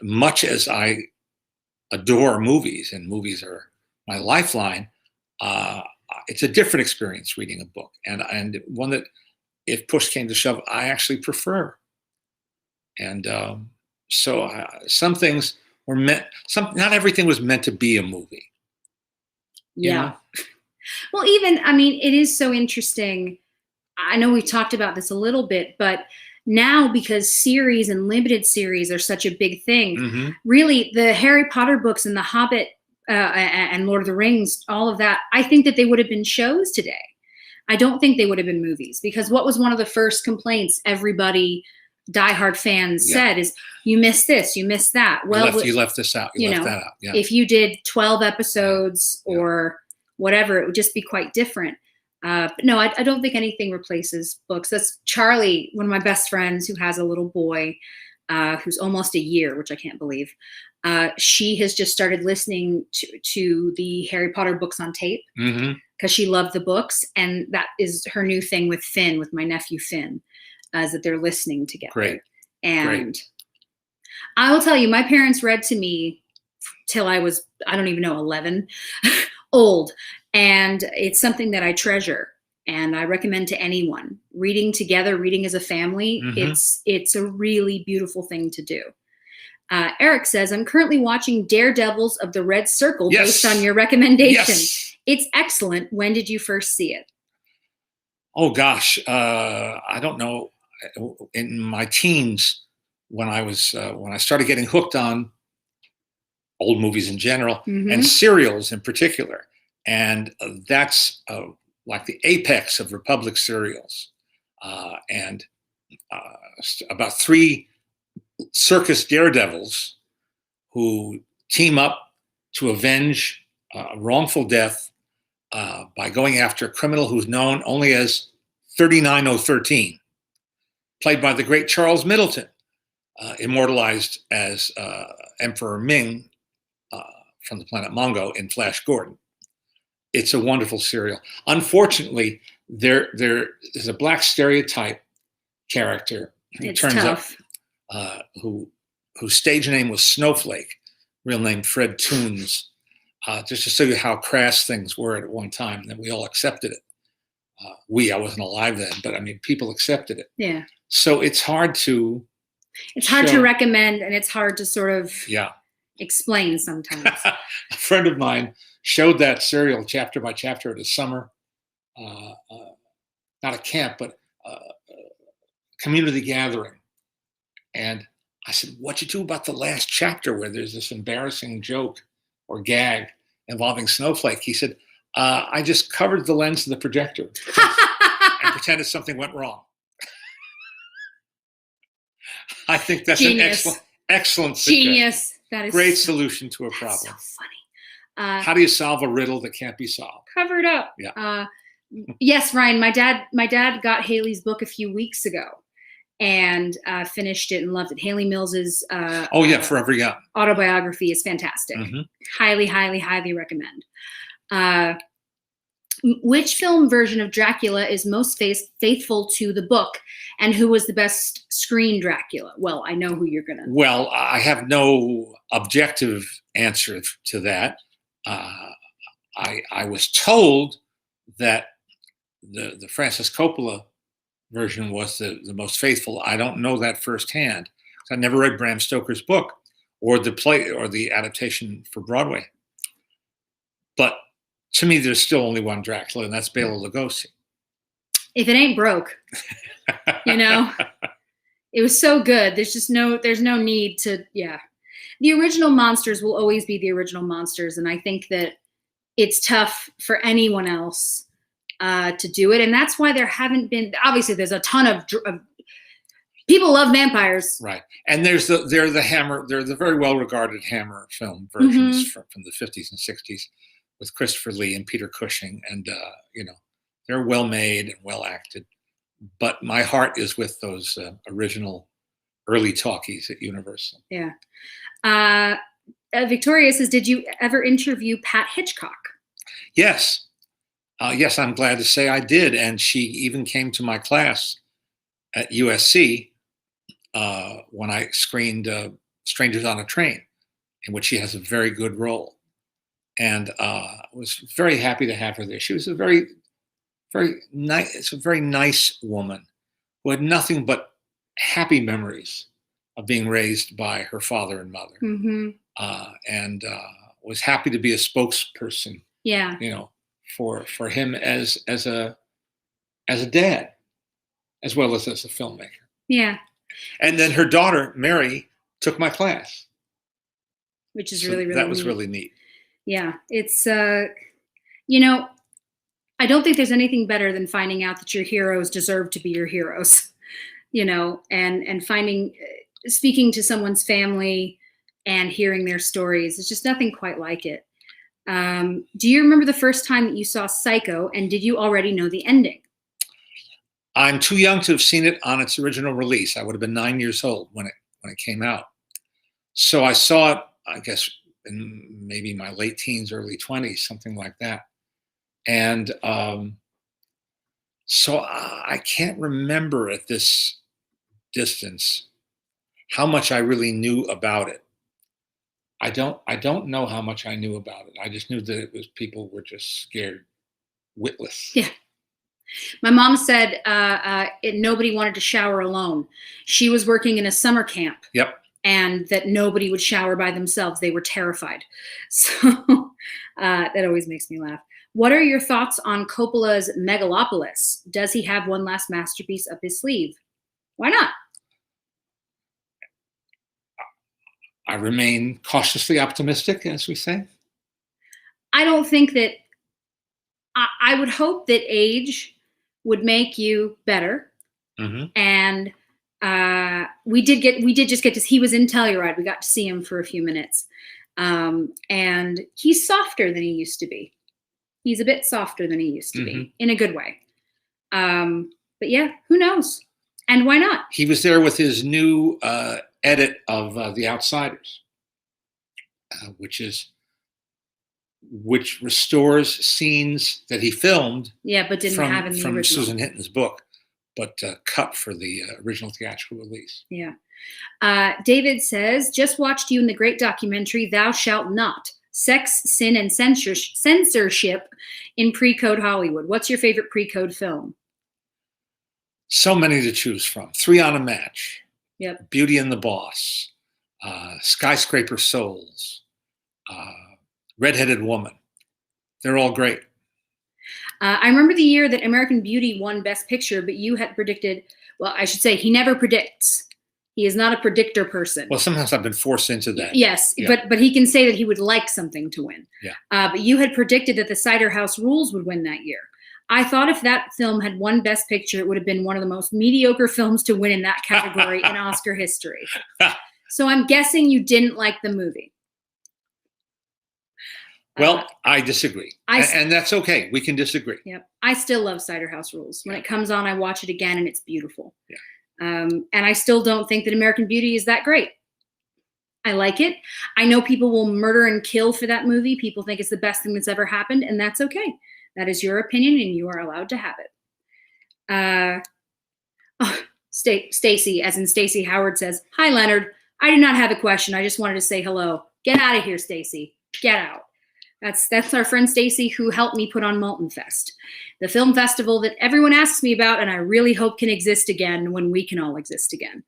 much as I adore movies, and movies are my lifeline, it's a different experience reading a book, and one that, if push came to shove, I actually prefer. And so some things were meant. Not everything was meant to be a movie. Yeah. Well, it is so interesting. I know we've talked about this a little bit, but now, because series and limited series are such a big thing, really the Harry Potter books and The Hobbit and Lord of the Rings, all of that, I think that they would have been shows today. I don't think they would have been movies, because what was one of the first complaints everybody, diehard fans, said is, you missed this, you missed that. Well, you left this out. You left that out. Yeah. If you did 12 episodes or whatever, it would just be quite different. But no, I don't think anything replaces books. That's Charlie, one of my best friends who has a little boy who's almost a year, which I can't believe. She has just started listening to the Harry Potter books on tape because she loved the books. And that is her new thing with Finn, with my nephew Finn, is that they're listening together. Great. And I will tell you, my parents read to me till I was, I don't even know, 11, old. And it's something that I treasure. And I recommend to anyone reading together, reading as a family. It's a really beautiful thing to do. Eric says, I'm currently watching Daredevils of the Red Circle based on your recommendation. It's excellent. When did you first see it? Oh, gosh. I don't know. In my teens, when I started getting hooked on old movies in general and serials in particular. And that's like the apex of Republic serials. And about 3 circus daredevils who team up to avenge wrongful death by going after a criminal who's known only as 39013, played by the great Charles Middleton, immortalized as Emperor Ming from the planet Mongo in Flash Gordon. It's a wonderful serial. Unfortunately, there is a black stereotype character who turns up, whose stage name was Snowflake, real name Fred Toons, just to show you how crass things were at one time, that we all accepted it. I wasn't alive then, but people accepted it. Yeah. So it's hard to recommend, and it's hard to sort of explain sometimes. A friend of mine showed that serial chapter by chapter at a summer, not a camp, but a community gathering. And I said, what'd you do about the last chapter where there's this embarrassing joke or gag involving Snowflake? He said, I just covered the lens of the projector and pretended something went wrong. I think that's Genius. an excellent Genius. That is great solution to a problem. So funny. How do you solve a riddle that can't be solved? Cover it up. Yeah. Yes, Ryan. My dad got Haley's book a few weeks ago, and finished it and loved it. Haley Mills's Forever Young autobiography is fantastic. Highly, highly, highly recommend. Which film version of Dracula is most faithful to the book, and who was the best screen Dracula? Well, I know who you're gonna. Well, I have no objective answer to that. I was told that the Francis Coppola version was the most faithful. I don't know that firsthand. I never read Bram Stoker's book or the play or the adaptation for Broadway. But to me, there's still only one Dracula, and that's Bela Lugosi. If it ain't broke, it was so good. There's no need to, yeah. The original monsters will always be the original monsters, and I think that it's tough for anyone else to do it, and that's why there haven't been. Obviously, there's a ton of people love vampires, right? And they're the Hammer. They're the very well regarded Hammer film versions from the 50s and 60s with Christopher Lee and Peter Cushing, and they're well made and well acted. But my heart is with those original early talkies at Universal. Yeah. Victoria says, did you ever interview Pat Hitchcock? Yes. Yes, I'm glad to say I did. And she even came to my class at USC when I screened Strangers on a Train, in which she has a very good role. And was very happy to have her there. She was a very nice woman who had nothing but happy memories of being raised by her father and mother, and was happy to be a spokesperson. Yeah, for him as a dad, as well as a filmmaker. Yeah. And then her daughter Mary took my class, which is really that was neat. really neat. Yeah, it's I don't think there's anything better than finding out that your heroes deserve to be your heroes, and finding, speaking to someone's family and hearing their stories. It's just nothing quite like it. Do you remember the first time that you saw Psycho, and did you already know the ending? I'm too young to have seen it on its original release. I would have been 9 years old when it came out. So I saw it, I guess, in maybe my late teens, early 20s, something like that. And so I can't remember at this distance how much I really knew about it. I don't know how much I knew about it. I just knew that it was, people were just scared witless. Yeah. My mom said nobody wanted to shower alone. She was working in a summer camp. Yep. And that nobody would shower by themselves. They were terrified. So that always makes me laugh. What are your thoughts on Coppola's Megalopolis? Does he have one last masterpiece up his sleeve? Why not? I remain cautiously optimistic, as we say. I don't think that, I would hope that age would make you better. And we did just get to, he was in Telluride. We got to see him for a few minutes. And he's softer than he used to be. He's a bit softer than he used to be, in a good way. But yeah, who knows? And why not? He was there with his new edit of The Outsiders, which restores scenes that he filmed. Yeah, but didn't have in the from original. Susan Hinton's book, but cut for the original theatrical release. Yeah. David says, just watched you in the great documentary Thou Shalt Not: Sex, Sin, and Censorship in Pre-Code Hollywood. What's your favorite pre-code film? So many to choose from. Three on a Match. Yep. Beauty and the Boss. Skyscraper Souls. Redheaded Woman. They're all great. I remember the year that American Beauty won Best Picture, but you had predicted, well, I should say, he never predicts. He is not a predictor person. Well, sometimes I've been forced into that. Yes, yeah. but he can say that he would like something to win. Yeah. But you had predicted that The Cider House Rules would win that year. I thought if that film had won Best Picture, it would have been one of the most mediocre films to win in that category in Oscar history. So I'm guessing you didn't like the movie. Well, I disagree. And that's okay. We can disagree. Yep. I still love Cider House Rules. When it comes on, I watch it again, and it's beautiful. Yeah. And I still don't think that American Beauty is that great. I like it. I know people will murder and kill for that movie. People think it's the best thing that's ever happened, and that's okay. That is your opinion, and you are allowed to have it. Stacy, as in Stacy Howard, says, "Hi, Leonard. I do not have a question. I just wanted to say hello. Get out of here, Stacy. Get out." That's our friend Stacy, who helped me put on Maltin Fest, the film festival that everyone asks me about, and I really hope can exist again when we can all exist again.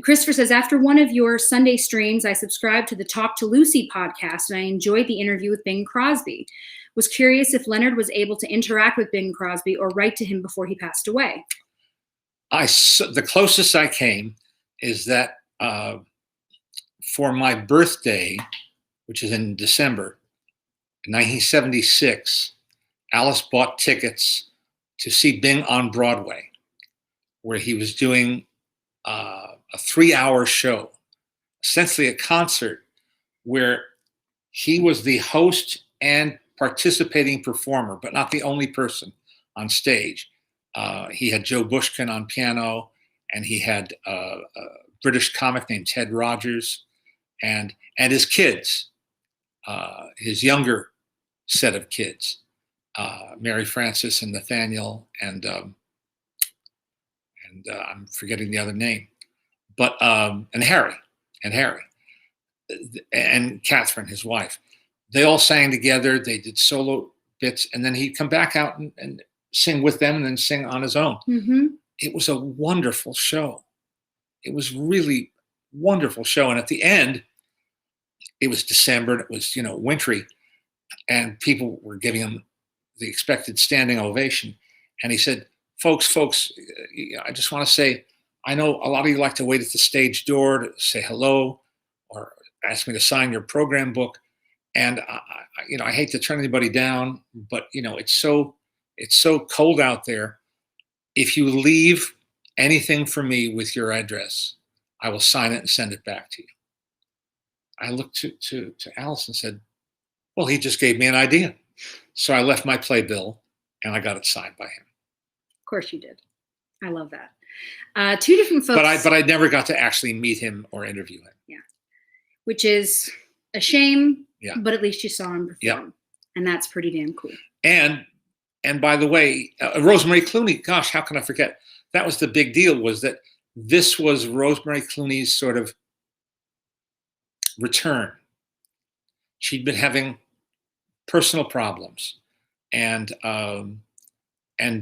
Christopher says, "After one of your Sunday streams, I subscribed to the Talk to Lucy podcast, and I enjoyed the interview with Bing Crosby. Was curious if Leonard was able to interact with Bing Crosby or write to him before he passed away." The closest I came is that for my birthday, which is in December 1976, Alice bought tickets to see Bing on Broadway, where he was doing a 3-hour show, essentially a concert, where he was the host and participating performer, but not the only person on stage. He had Joe Bushkin on piano, and he had a British comic named Ted Rogers, and his kids, his younger set of kids, Mary Frances and Nathaniel, and I'm forgetting the other name, but and Harry, and Catherine, his wife. They all sang together. They did solo bits, and then he'd come back out and sing with them, and then sing on his own. Mm-hmm. It was a wonderful show. It was really wonderful show. And at the end, it was December, and it was, wintry, and people were giving him the expected standing ovation. And he said, folks, I just want to say, I know a lot of you like to wait at the stage door to say hello or ask me to sign your program book. And I hate to turn anybody down, but it's so cold out there. If you leave anything for me with your address, I will sign it and send it back to you. I looked to Alice and said, well, he just gave me an idea. So I left my playbill and I got it signed by him. Of course you did. I love that. Two different folks. But I never got to actually meet him or interview him. Yeah. Which is a shame. Yeah. But at least you saw him perform. Yeah. And that's pretty damn cool. And by the way, Rosemary Clooney, gosh, how can I forget? That was the big deal, was that this was Rosemary Clooney's sort of return. She'd been having personal problems. And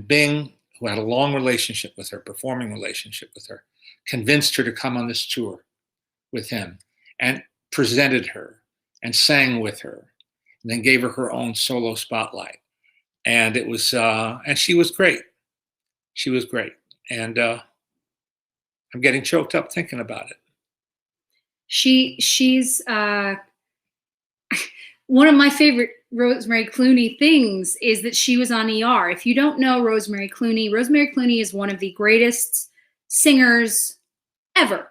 Bing, who had a long relationship with her, performing relationship with her, convinced her to come on this tour with him and presented her and sang with her, and then gave her her own solo spotlight. And it was, and she was great. She was great. And I'm getting choked up thinking about it. She's one of my favorite Rosemary Clooney things is that she was on ER. If you don't know Rosemary Clooney is one of the greatest singers ever.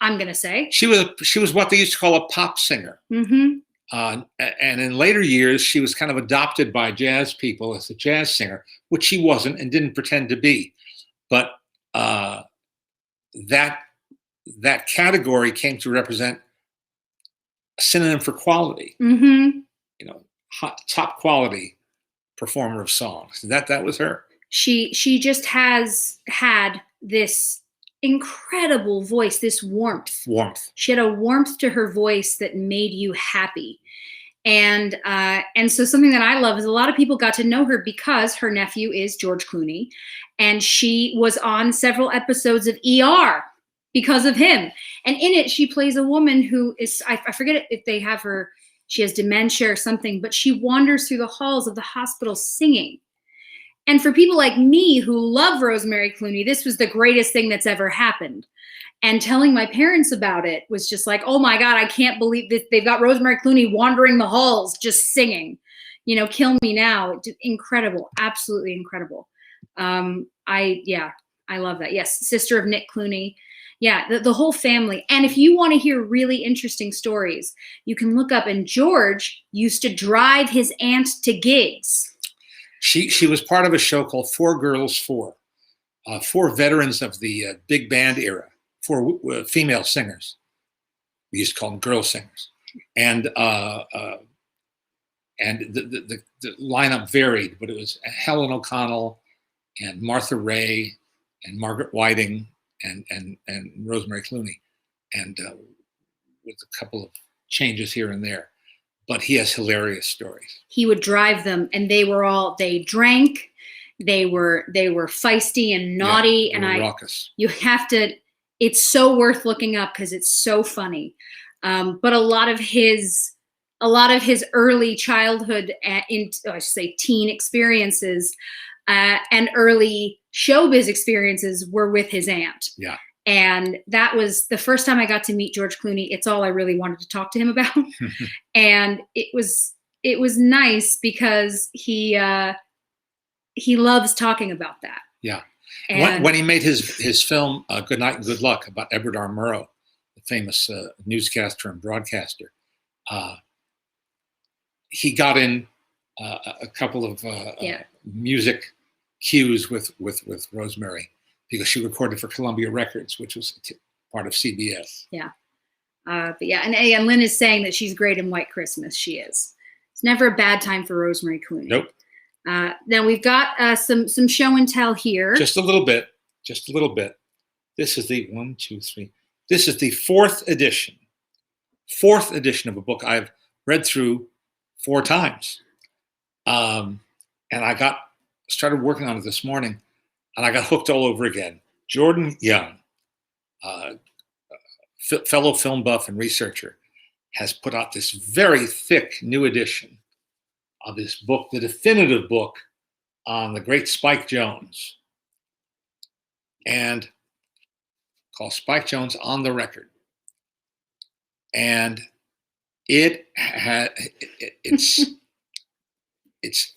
I'm going to say. She was what they used to call a pop singer. Mm-hmm. And in later years, she was kind of adopted by jazz people as a jazz singer, which she wasn't and didn't pretend to be. But that category came to represent a synonym for quality. Mm-hmm. Top quality performer of songs. That was her. She just has had this incredible voice, this warmth. She had a warmth to her voice that made you happy. And so something that I love is a lot of people got to know her because her nephew is George Clooney, and she was on several episodes of ER because of him. And in it, she plays a woman who is, I forget if they have her, she has dementia or something, but she wanders through the halls of the hospital singing. And for people like me who love Rosemary Clooney, this was the greatest thing that's ever happened. And telling my parents about it was just like, oh my God, I can't believe this. They've got Rosemary Clooney wandering the halls, just singing, Kill Me Now. Incredible. Absolutely incredible. I love that. Yes. Sister of Nick Clooney. Yeah. The whole family. And if you want to hear really interesting stories, you can look up, and George used to drive his aunt to gigs. She was part of a show called Four Girls, Four veterans of the big band era, four female singers. We used to call them girl singers. And And the lineup varied, but it was Helen O'Connell and Martha Ray and Margaret Whiting and Rosemary Clooney, and with a couple of changes here and there. But he has hilarious stories. He would drive them, and they drank, they were feisty and naughty, Yeah, and raucous. You have to. It's so worth looking up because it's so funny. But a lot of his early childhood I should say teen experiences and early showbiz experiences were with his aunt. Yeah. And that was the first time I got to meet George Clooney. It's all I really wanted to talk to him about. And it was nice because he loves talking about that. Yeah. And when he made his film Good Night and Good Luck about Edward R. Murrow, the famous newscaster and broadcaster, he got in a couple of music cues with Rosemary, because she recorded for Columbia Records, which was part of CBS. Yeah. But yeah, and Lynn is saying that she's great in White Christmas. She is. It's never a bad time for Rosemary Clooney. Nope. Now we've got some show and tell here. Just a little bit. This is the 1, 2, 3. This is the fourth edition of a book I've read through 4 times. And I started working on it this morning, and I got hooked all over again. Jordan Young, fellow film buff and researcher, has put out this very thick new edition of this book, the definitive book on the great Spike Jonze, and called Spike Jonze on the Record. And it's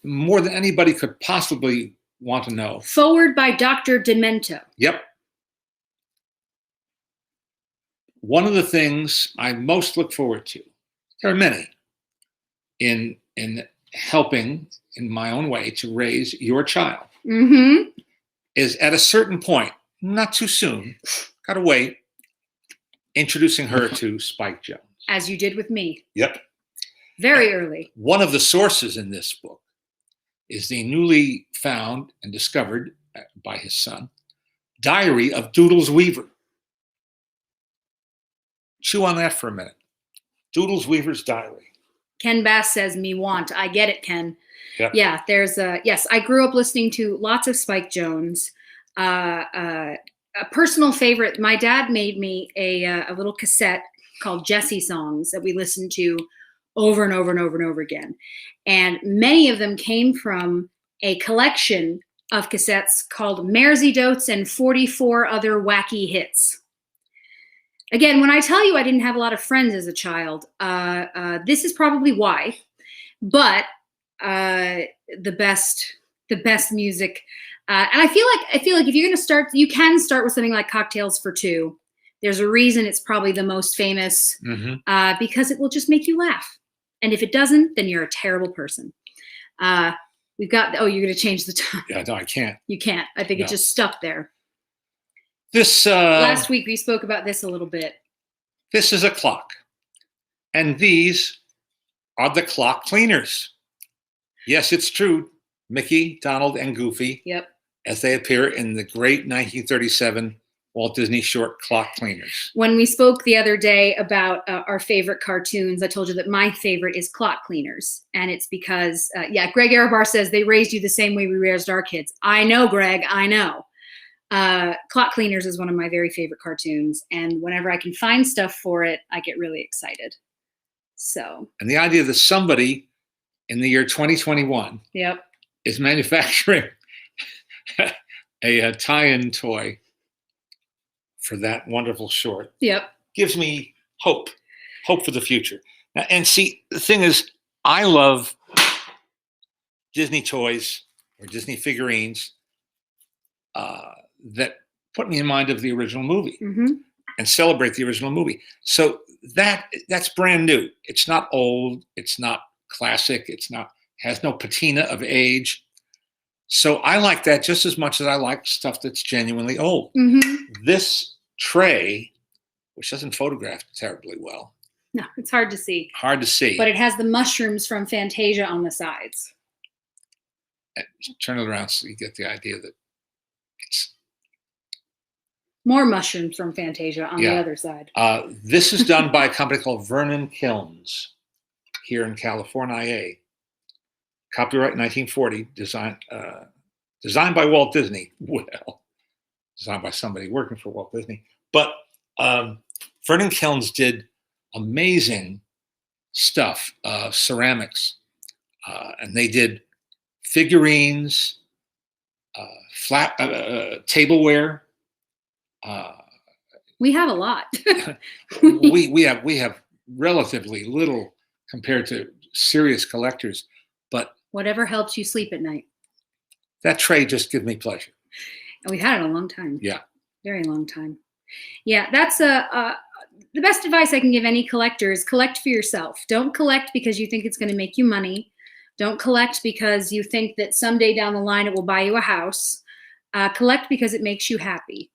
more than anybody could possibly want to know. Forward by Dr. Demento. Yep. One of the things I most look forward to, there are many, in helping in my own way to raise your child, is at a certain point, not too soon, gotta wait, introducing her to Spike Jonze. As you did with me. Yep. Very early. One of the sources in this book is the newly found and discovered by his son diary of Doodles Weaver. Chew on that for a minute. Doodles Weaver's diary. Ken Bass says, "Me want." I get it, Ken. Yep. Yeah, yes, I grew up listening to lots of Spike Jonze. A personal favorite, my dad made me a little cassette called Jesse Songs that we listened to over and over and over and over again. And many of them came from a collection of cassettes called Mersey Dotes and 44 Other Wacky Hits. Again, when I tell you I didn't have a lot of friends as a child, this is probably why. But the best music, and I feel like if you're going to start, you can start with something like Cocktails for Two. There's a reason it's probably the most famous, because it will just make you laugh. And if it doesn't, then you're a terrible person. We've got. Oh, you're going to change the time. Yeah, no, I can't. You can't. I think it's just stuck there. This last week we spoke about this a little bit. This is a clock, and these are the clock cleaners. Yes, it's true. Mickey, Donald, and Goofy. Yep. As they appear in the great 1937 Walt Disney short Clock Cleaners. When we spoke the other day about our favorite cartoons, I told you that my favorite is Clock Cleaners. And it's because, Greg Arabar says they raised you the same way we raised our kids. I know, Greg, I know. Clock Cleaners is one of my very favorite cartoons. And whenever I can find stuff for it, I get really excited. So. And the idea that somebody in the year 2021 is manufacturing a tie-in toy for that wonderful short gives me hope for the future. Now, and see, the thing is, I love Disney toys or Disney figurines that put me in mind of the original movie and celebrate the original movie. So that's brand new. It's not old. It's not classic. Has no patina of age. So I like that just as much as I like stuff that's genuinely old. This tray, which doesn't photograph terribly well, No, it's hard to see. Hard to see. But it has the mushrooms from Fantasia on the sides. Turn it around so you get the idea that it's more mushrooms from Fantasia on the other side. This is done by a company called Vernon Kilns here in California. Copyright 1940. Designed by Walt Disney. Well, designed by somebody working for Walt Disney. But Vernon Kilns did amazing stuff, ceramics, and they did figurines, flat tableware. We have a lot. we have relatively little compared to serious collectors, but whatever helps you sleep at night. That tray just gives me pleasure. And we've had it a long time. Yeah, very long time. Yeah, that's the best advice I can give any collector is collect for yourself. Don't collect because you think it's going to make you money. Don't collect because you think that someday down the line it will buy you a house. Collect because it makes you happy.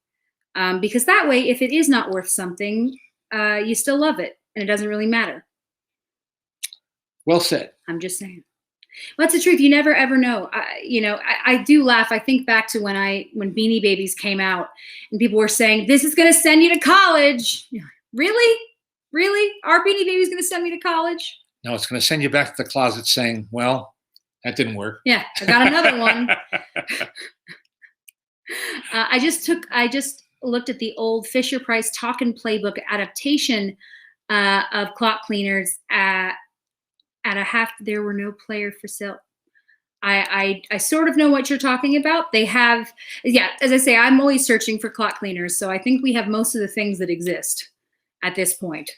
Because that way, if it is not worth something, you still love it, and it doesn't really matter. Well said. I'm just saying. Well, that's the truth. You never ever know. I do laugh. I think back to when Beanie Babies came out, and people were saying, "This is going to send you to college." Really? Really? Are Beanie Babies going to send me to college? No, it's going to send you back to the closet saying, "Well, that didn't work." Yeah, I got another one. I just looked at the old Fisher-Price Talkin' Playbook adaptation of Clock Cleaners at a half. There were no player for sale. I sort of know what you're talking about. They have, yeah, as I say, I'm always searching for clock cleaners. So I think we have most of the things that exist at this point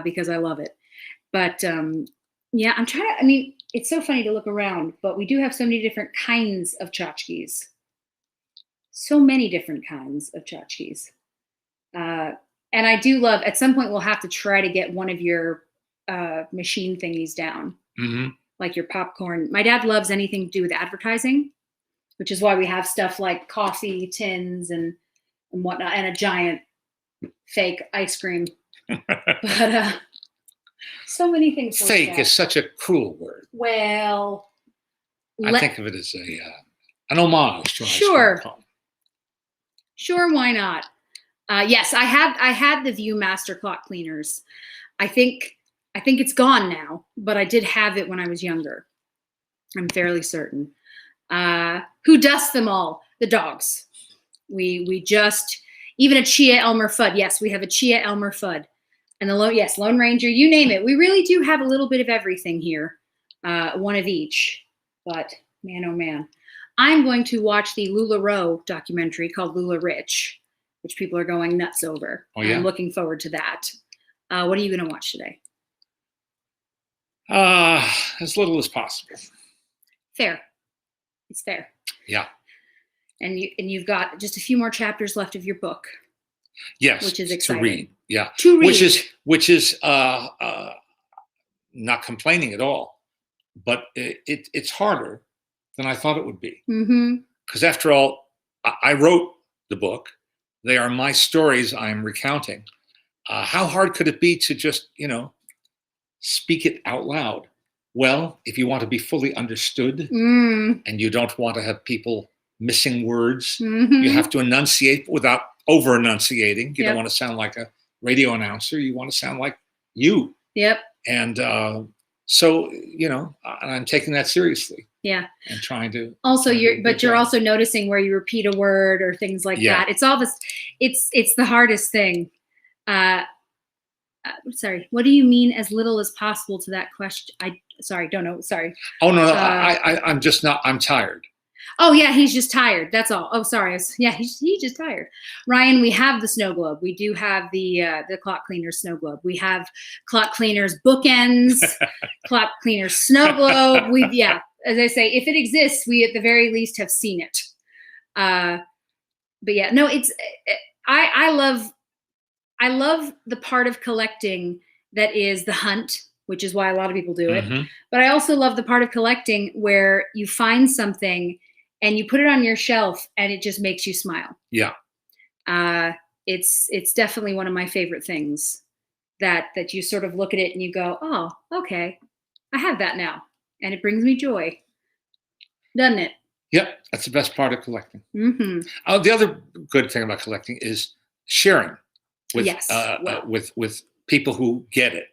because I love it. But yeah, it's so funny to look around, but we do have so many different kinds of tchotchkes. So many different kinds of tchotchkes. And I do love, at some point we'll have to try to get one of your machine thingies down. Mm-hmm. Like your popcorn. My dad loves anything to do with advertising, which is why we have stuff like coffee tins and whatnot, and a giant fake ice cream. But so many things. Fake is such a cruel word. Well, I think of it as an homage to sure. Sure, why not? Yes, I had the Viewmaster clock cleaners. I think it's gone now, but I did have it when I was younger. I'm fairly certain. Who dusts them all? The dogs. We just, even a Chia Elmer Fudd. Yes, we have a Chia Elmer Fudd. And Lone Ranger, you name it. We really do have a little bit of everything here. One of each. But man, oh man. I'm going to watch the LuLaRoe documentary called Lula Rich, which people are going nuts over. Oh, yeah? I'm looking forward to that. What are you going to watch today? As little as possible. Fair. It's fair. Yeah. And you've got just a few more chapters left of your book. Yes. Which is exciting. To read. Yeah. To read. Which is not complaining at all, but it's harder than I thought it would be. Mm-hmm. Because after all, I wrote the book. They are my stories I'm recounting. How hard could it be to just, speak it out loud? Well, if you want to be fully understood and you don't want to have people missing words, you have to enunciate without over enunciating. You don't want to sound like a radio announcer. You want to sound like you. Yep. And so, I'm taking that seriously. Yeah. And trying to. Also, you're also noticing where you repeat a word or things like that. It's all this. It's the hardest thing. Sorry. What do you mean as little as possible to that question? Don't know. Sorry. Oh no. I'm just not. I'm tired. Oh yeah, he's just tired. That's all. Oh sorry. He's just tired. Ryan, we have the snow globe. We do have the clock cleaners snow globe. We have clock cleaners bookends, clock cleaners snow globe. As I say, if it exists, we at the very least have seen it. But yeah, no, I love the part of collecting that is the hunt, which is why a lot of people do it. Mm-hmm. But I also love the part of collecting where you find something and you put it on your shelf and it just makes you smile. Yeah. It's definitely one of my favorite things that you sort of look at it and you go, oh, okay, I have that now, and it brings me joy, doesn't it? Yep, that's the best part of collecting. Mm-hmm. The other good thing about collecting is sharing with Yes, well. with people who get it,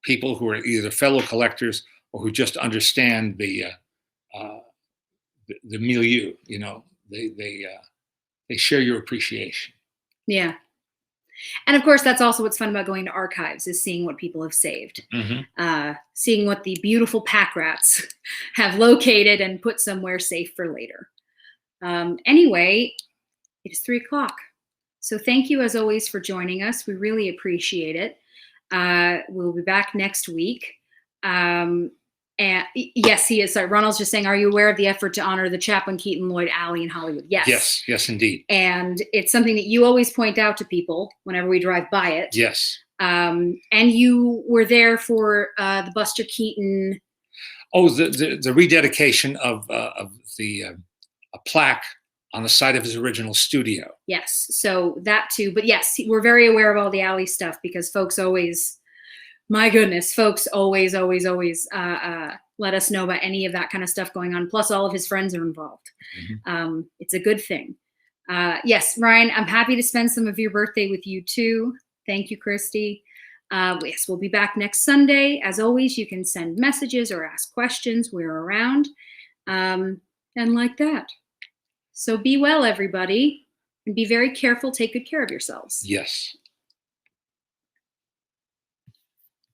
people who are either fellow collectors or who just understand the milieu. You know, they share your appreciation. Yeah. And of course, that's also what's fun about going to archives, is seeing what people have saved, seeing what the beautiful pack rats have located and put somewhere safe for later. Anyway, it is 3:00. So thank you as always for joining us. We really appreciate it. We'll be back next week. And yes, he is. Sorry, Ronald's just saying, are you aware of the effort to honor the Chaplin, Keaton, Lloyd alley in Hollywood? Yes. Yes, indeed. And it's something that you always point out to people whenever we drive by it. Yes. And you were there for the Buster Keaton. Oh, the rededication of the a plaque on the site of his original studio. Yes, so that too. But yes, we're very aware of all the alley stuff, because folks always, my goodness, folks always let us know about any of that kind of stuff going on. Plus, all of his friends are involved. It's a good thing. Yes, Ryan, I'm happy to spend some of your birthday with you too. Thank you, Christy. Yes, we'll be back next Sunday. As always, you can send messages or ask questions. We're around. And like that. So be well, everybody, and be very careful. Take good care of yourselves. Yes.